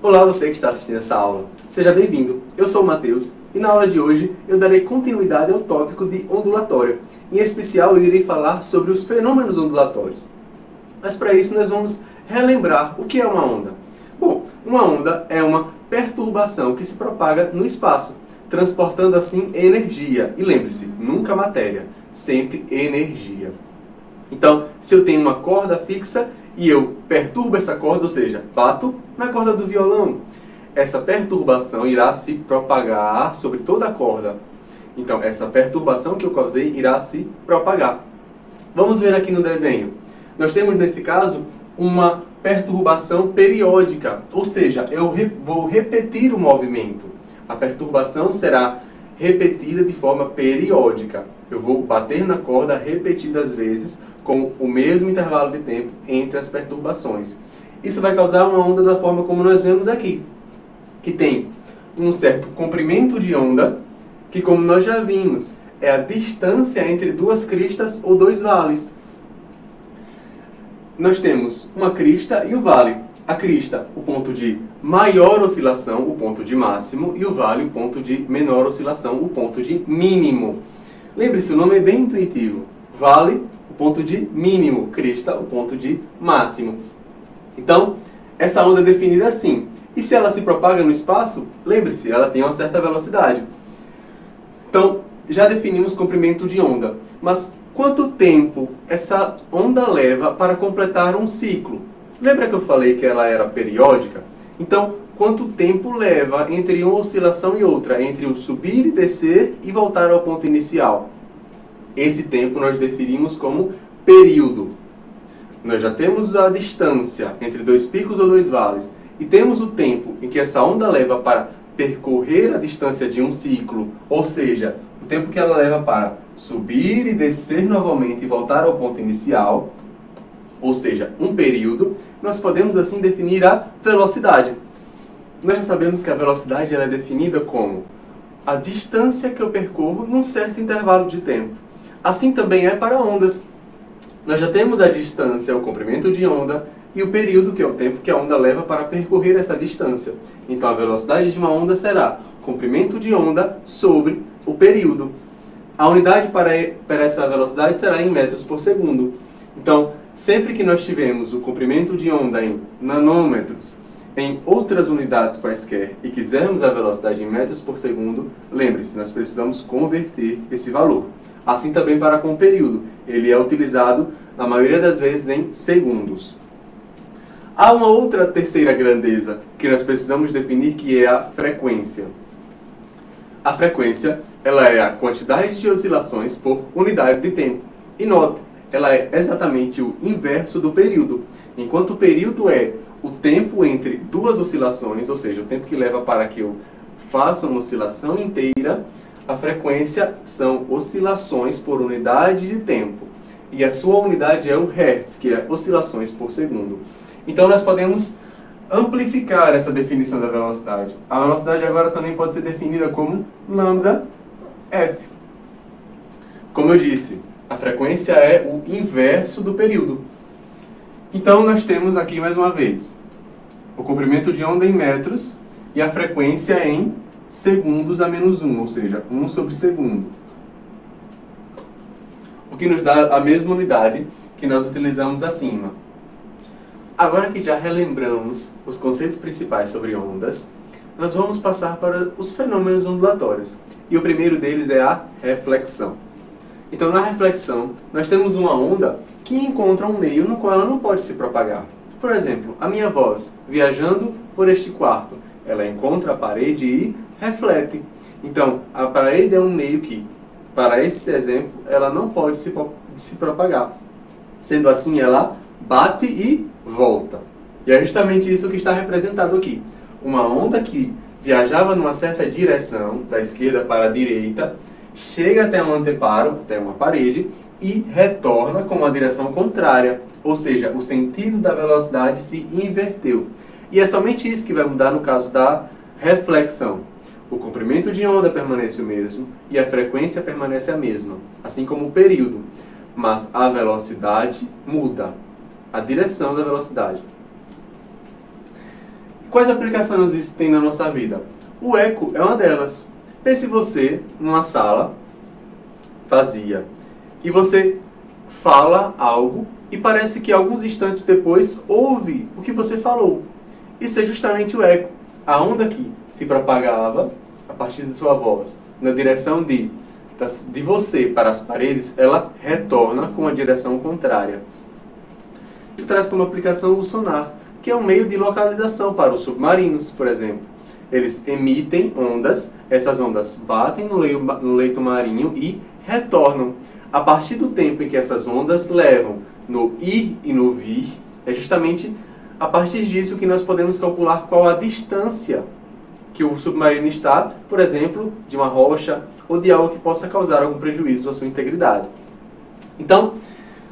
Olá, você que está assistindo essa aula. Seja bem-vindo. Eu sou o Matheus e na aula de hoje eu darei continuidade ao tópico de ondulatória. Em especial, eu irei falar sobre os fenômenos ondulatórios. Mas para isso nós vamos relembrar o que é uma onda. Bom, uma onda é uma perturbação que se propaga no espaço, transportando assim energia. E lembre-se, nunca matéria, sempre energia. Então, se eu tenho uma corda fixa e eu perturbo essa corda, ou seja, bato na corda do violão, essa perturbação irá se propagar sobre toda a corda. Então, essa perturbação que eu causei irá se propagar. Vamos ver aqui no desenho. Nós temos, nesse caso, uma perturbação periódica, ou seja, eu vou repetir o movimento. A perturbação será repetida de forma periódica. Eu vou bater na corda repetidas vezes com o mesmo intervalo de tempo entre as perturbações. Isso vai causar uma onda da forma como nós vemos aqui, que tem um certo comprimento de onda, que, como nós já vimos, é a distância entre duas cristas ou dois vales. Nós temos uma crista e o vale. A crista, o ponto de maior oscilação, o ponto de máximo, e o vale, o ponto de menor oscilação, o ponto de mínimo. Lembre-se, o nome é bem intuitivo. Vale, o ponto de mínimo. Crista, o ponto de máximo. Então, essa onda é definida assim. E se ela se propaga no espaço, lembre-se, ela tem uma certa velocidade. Então, já definimos comprimento de onda. Mas quanto tempo essa onda leva para completar um ciclo? Lembra que eu falei que ela era periódica? Então, quanto tempo leva entre uma oscilação e outra? Entre o subir e descer e voltar ao ponto inicial? Esse tempo nós definimos como período. Nós já temos a distância entre dois picos ou dois vales. E temos o tempo em que essa onda leva para percorrer a distância de um ciclo. Ou seja, o tempo que ela leva para subir e descer novamente e voltar ao ponto inicial. Ou seja, um período. Nós podemos assim definir a velocidade. Nós já sabemos que a velocidade ela é definida como a distância que eu percorro num certo intervalo de tempo. Assim também é para ondas. Nós já temos a distância, o comprimento de onda, e o período, que é o tempo que a onda leva para percorrer essa distância. Então a velocidade de uma onda será comprimento de onda sobre o período. A unidade para essa velocidade será em metros por segundo. Então, sempre que nós tivermos o comprimento de onda em nanômetros, em outras unidades quaisquer, e quisermos a velocidade em metros por segundo, lembre-se, nós precisamos converter esse valor. Assim também para com o período. Ele é utilizado, na maioria das vezes, em segundos. Há uma outra terceira grandeza que nós precisamos definir, que é a frequência. A frequência ela é a quantidade de oscilações por unidade de tempo. E note, ela é exatamente o inverso do período. Enquanto o período é o tempo entre duas oscilações, ou seja, o tempo que leva para que eu faça uma oscilação inteira, a frequência são oscilações por unidade de tempo. E a sua unidade é o Hertz, que é oscilações por segundo. Então nós podemos amplificar essa definição da velocidade. A velocidade agora também pode ser definida como lambda f. Como eu disse, a frequência é o inverso do período. Então nós temos aqui mais uma vez o comprimento de onda em metros e a frequência em segundos a menos 1, ou seja, 1 sobre segundo. O que nos dá a mesma unidade que nós utilizamos acima. Agora que já relembramos os conceitos principais sobre ondas, nós vamos passar para os fenômenos ondulatórios. E o primeiro deles é a reflexão. Então, na reflexão, nós temos uma onda que encontra um meio no qual ela não pode se propagar. Por exemplo, a minha voz, viajando por este quarto, ela encontra a parede e reflete. Então, a parede é um meio que, para esse exemplo, ela não pode se propagar. Sendo assim, ela bate e volta. E é justamente isso que está representado aqui. Uma onda que viajava numa certa direção, da esquerda para a direita, chega até um anteparo, até uma parede, e retorna com uma direção contrária. Ou seja, o sentido da velocidade se inverteu. E é somente isso que vai mudar no caso da reflexão. O comprimento de onda permanece o mesmo e a frequência permanece a mesma, assim como o período. Mas a velocidade muda. A direção da velocidade. Quais aplicações isso tem na nossa vida? O eco é uma delas. Pense você numa sala vazia e você fala algo e parece que alguns instantes depois ouve o que você falou. Isso é justamente o eco. A onda que se propagava a partir de sua voz na direção de você para as paredes, ela retorna com a direção contrária. Isso traz como aplicação o sonar, que é um meio de localização para os submarinos, por exemplo. Eles emitem ondas, essas ondas batem no leito marinho e retornam. A partir do tempo em que essas ondas levam no ir e no vir, é justamente a partir disso que nós podemos calcular qual a distância que o submarino está, por exemplo, de uma rocha ou de algo que possa causar algum prejuízo à sua integridade. Então,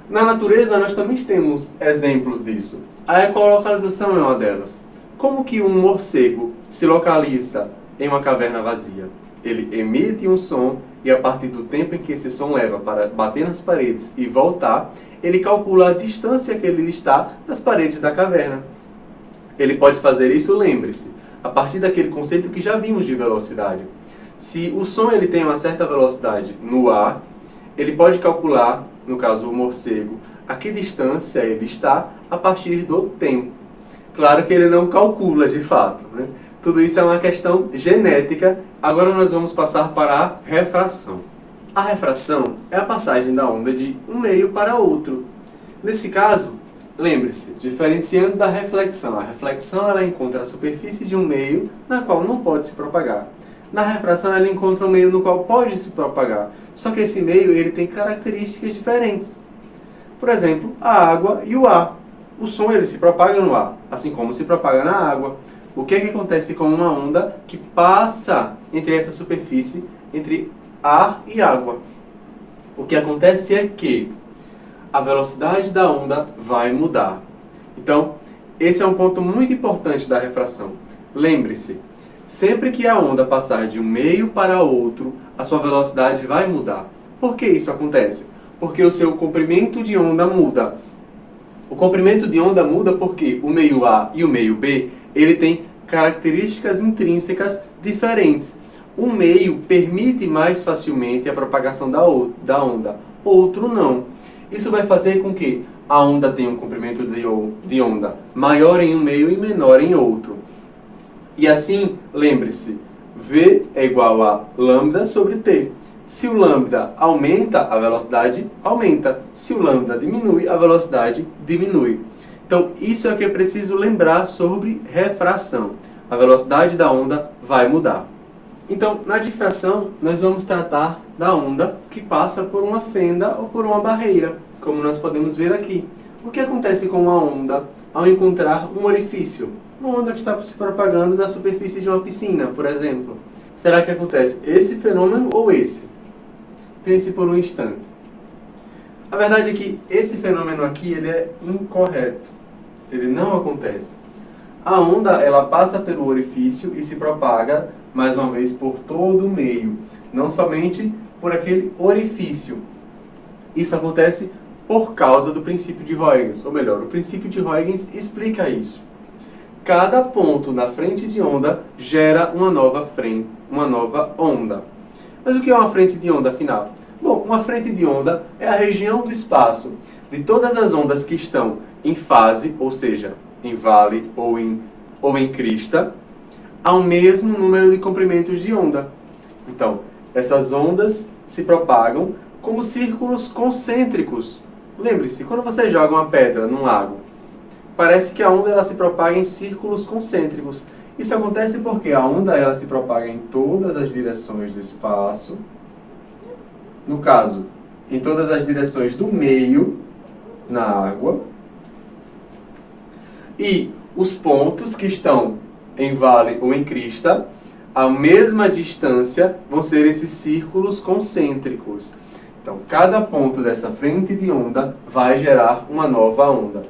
na natureza nós também temos exemplos disso. A ecolocalização é uma delas. Como que um morcego se localiza em uma caverna vazia? Ele emite um som e a partir do tempo em que esse som leva para bater nas paredes e voltar, ele calcula a distância que ele está das paredes da caverna. Ele pode fazer isso, lembre-se, a partir daquele conceito que já vimos de velocidade. Se o som ele tem uma certa velocidade no ar, ele pode calcular, no caso o morcego, a que distância ele está a partir do tempo. Claro que ele não calcula de fato, né? Tudo isso é uma questão genética. Agora nós vamos passar para a refração. A refração é a passagem da onda de um meio para outro. Nesse caso, lembre-se, diferenciando da reflexão. A reflexão ela encontra a superfície de um meio na qual não pode se propagar. Na refração ela encontra um meio no qual pode se propagar. Só que esse meio ele tem características diferentes. Por exemplo, a água e o ar. O som ele se propaga no ar, assim como se propaga na água. O que é que acontece com uma onda que passa entre essa superfície, entre ar e água? O que acontece é que a velocidade da onda vai mudar. Então, esse é um ponto muito importante da refração. Lembre-se, sempre que a onda passar de um meio para outro, a sua velocidade vai mudar. Por que isso acontece? Porque o seu comprimento de onda muda. O comprimento de onda muda porque o meio A e o meio B, ele tem características intrínsecas diferentes. Um meio permite mais facilmente a propagação da onda, outro não. Isso vai fazer com que a onda tenha um comprimento de onda maior em um meio e menor em outro. E assim, lembre-se, V é igual a lambda sobre T. Se o lambda aumenta, a velocidade aumenta. Se o lambda diminui, a velocidade diminui. Então, isso é o que é preciso lembrar sobre refração. A velocidade da onda vai mudar. Então, na difração, nós vamos tratar da onda que passa por uma fenda ou por uma barreira, como nós podemos ver aqui. O que acontece com uma onda ao encontrar um orifício? Uma onda que está se propagando na superfície de uma piscina, por exemplo. Será que acontece esse fenômeno ou esse? Pense por um instante. A verdade é que esse fenômeno aqui ele é incorreto. Ele não acontece. A onda ela passa pelo orifício e se propaga, mais uma vez, por todo o meio. Não somente por aquele orifício. Isso acontece por causa do princípio de Huygens. Ou melhor, o princípio de Huygens explica isso. Cada ponto na frente de onda gera uma nova onda. Mas o que é uma frente de onda, afinal? Bom, uma frente de onda é a região do espaço de todas as ondas que estão em fase, ou seja, em vale ou em crista, ao mesmo número de comprimentos de onda. Então, essas ondas se propagam como círculos concêntricos. Lembre-se, quando você joga uma pedra num lago, parece que a onda ela se propaga em círculos concêntricos. Isso acontece porque a onda ela se propaga em todas as direções do espaço. No caso, em todas as direções do meio na água. E os pontos que estão em vale ou em crista, à mesma distância, vão ser esses círculos concêntricos. Então, cada ponto dessa frente de onda vai gerar uma nova onda.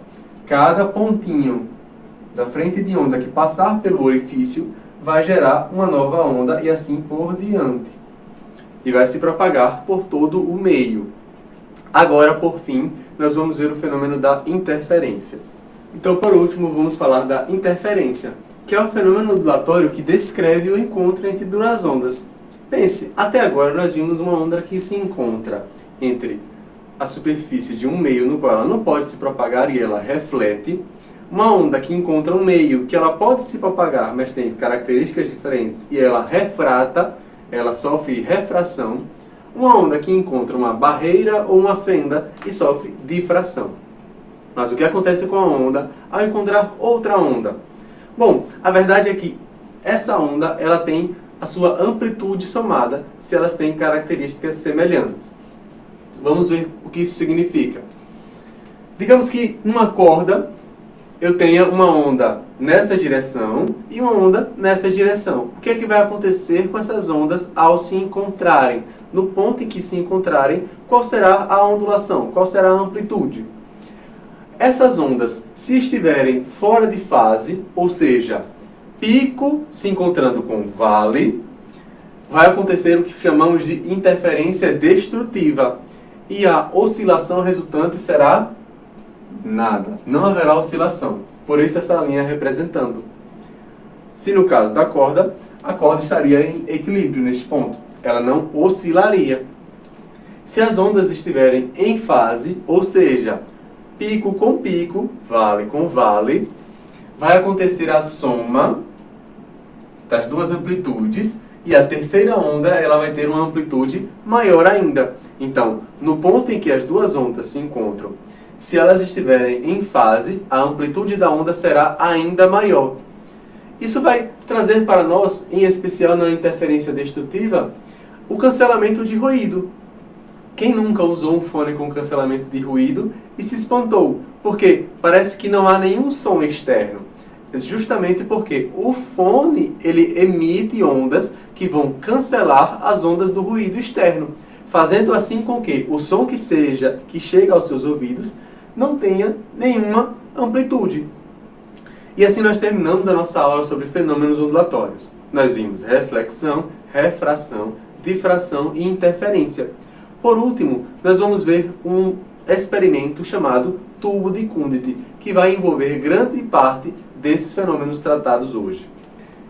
Cada pontinho da frente de onda que passar pelo orifício vai gerar uma nova onda e assim por diante. E vai se propagar por todo o meio. Agora, por fim, nós vamos ver o fenômeno da interferência. Então, por último, vamos falar da interferência, que é o fenômeno ondulatório que descreve o encontro entre duas ondas. Pense, até agora nós vimos uma onda que se encontra entre a superfície de um meio no qual ela não pode se propagar e ela reflete, uma onda que encontra um meio que ela pode se propagar, mas tem características diferentes e ela refrata, ela sofre refração, uma onda que encontra uma barreira ou uma fenda e sofre difração. Mas o que acontece com a onda ao encontrar outra onda? Bom, a verdade é que essa onda ela tem a sua amplitude somada se elas têm características semelhantes. Vamos ver o que isso significa. Digamos que numa corda eu tenha uma onda nessa direção e uma onda nessa direção. O que é que vai acontecer com essas ondas ao se encontrarem? No ponto em que se encontrarem, qual será a ondulação? Qual será a amplitude? Essas ondas, se estiverem fora de fase, ou seja, pico se encontrando com vale, vai acontecer o que chamamos de interferência destrutiva. E a oscilação resultante será nada. Não haverá oscilação. Por isso essa linha representando. Se no caso da corda, a corda estaria em equilíbrio neste ponto. Ela não oscilaria. Se as ondas estiverem em fase, ou seja, pico com pico, vale com vale, vai acontecer a soma das duas amplitudes e a terceira onda ela vai ter uma amplitude maior ainda. Então, no ponto em que as duas ondas se encontram, se elas estiverem em fase, a amplitude da onda será ainda maior. Isso vai trazer para nós, em especial na interferência destrutiva, o cancelamento de ruído. Quem nunca usou um fone com cancelamento de ruído e se espantou? Porque parece que não há nenhum som externo. Justamente porque o fone ele emite ondas que vão cancelar as ondas do ruído externo, fazendo assim com que o som que chega aos seus ouvidos não tenha nenhuma amplitude. E assim nós terminamos a nossa aula sobre fenômenos ondulatórios. Nós vimos reflexão, refração, difração e interferência. Por último, nós vamos ver um experimento chamado tubo de Kundt, que vai envolver grande parte desses fenômenos tratados hoje.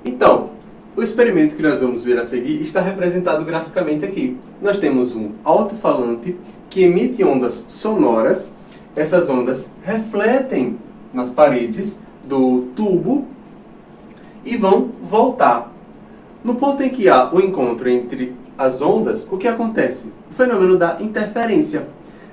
Então, o experimento que nós vamos ver a seguir está representado graficamente aqui. Nós temos um alto-falante que emite ondas sonoras. Essas ondas refletem nas paredes do tubo e vão voltar. No ponto em que há o encontro entre as ondas, o que acontece? O fenômeno da interferência.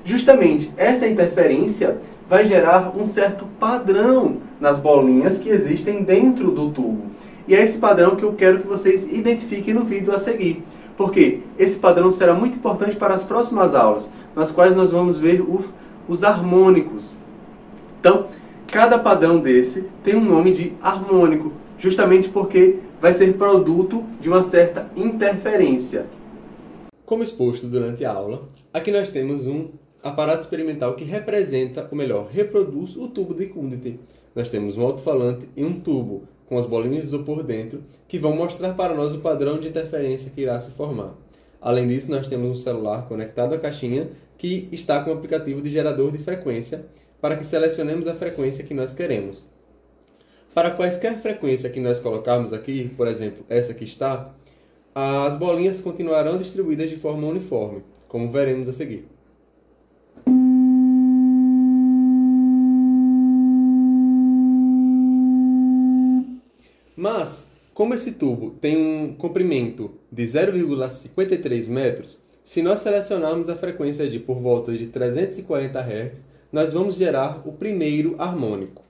Justamente essa interferência vai gerar um certo padrão nas bolinhas que existem dentro do tubo. E é esse padrão que eu quero que vocês identifiquem no vídeo a seguir. Porque esse padrão será muito importante para as próximas aulas, nas quais nós vamos ver os harmônicos. Então, cada padrão desse tem um nome de harmônico, justamente porque vai ser produto de uma certa interferência. Como exposto durante a aula, aqui nós temos um aparato experimental que representa, ou melhor, reproduz o tubo de Kundt. Nós temos um alto-falante e um tubo com as bolinhas de isopor dentro, que vão mostrar para nós o padrão de interferência que irá se formar. Além disso, nós temos um celular conectado à caixinha, que está com o aplicativo de gerador de frequência, para que selecionemos a frequência que nós queremos. Para quaisquer frequência que nós colocarmos aqui, por exemplo, essa que está, as bolinhas continuarão distribuídas de forma uniforme, como veremos a seguir. Mas, como esse tubo tem um comprimento de 0,53 metros, se nós selecionarmos a frequência de por volta de 340 Hz, nós vamos gerar o primeiro harmônico.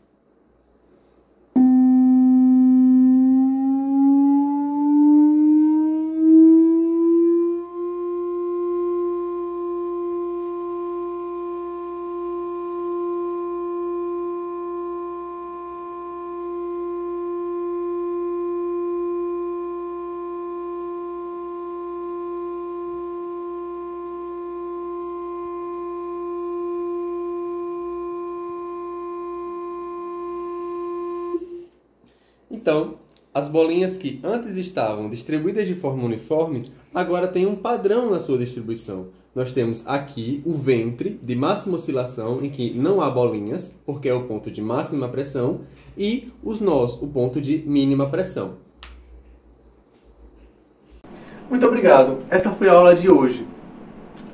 Então, as bolinhas que antes estavam distribuídas de forma uniforme agora tem um padrão na sua distribuição. Nós temos aqui o ventre de máxima oscilação, em que não há bolinhas, porque é o ponto de máxima pressão, e os nós, o ponto de mínima pressão. Muito obrigado. Essa foi a aula de hoje.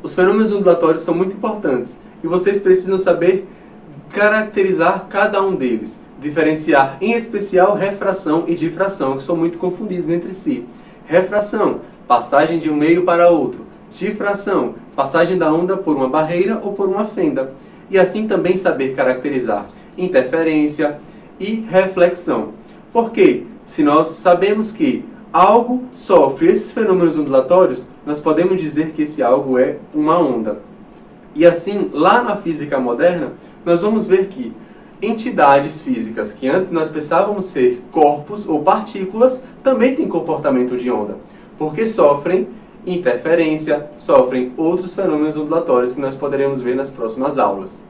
Os fenômenos ondulatórios são muito importantes e vocês precisam saber caracterizar cada um deles. Diferenciar, em especial, refração e difração, que são muito confundidos entre si. Refração, passagem de um meio para outro. Difração, passagem da onda por uma barreira ou por uma fenda. E assim também saber caracterizar interferência e reflexão. Porque, se nós sabemos que algo sofre esses fenômenos ondulatórios, nós podemos dizer que esse algo é uma onda. E assim, lá na física moderna, nós vamos ver que entidades físicas que antes nós pensávamos ser corpos ou partículas também têm comportamento de onda, porque sofrem interferência, sofrem outros fenômenos ondulatórios que nós poderemos ver nas próximas aulas.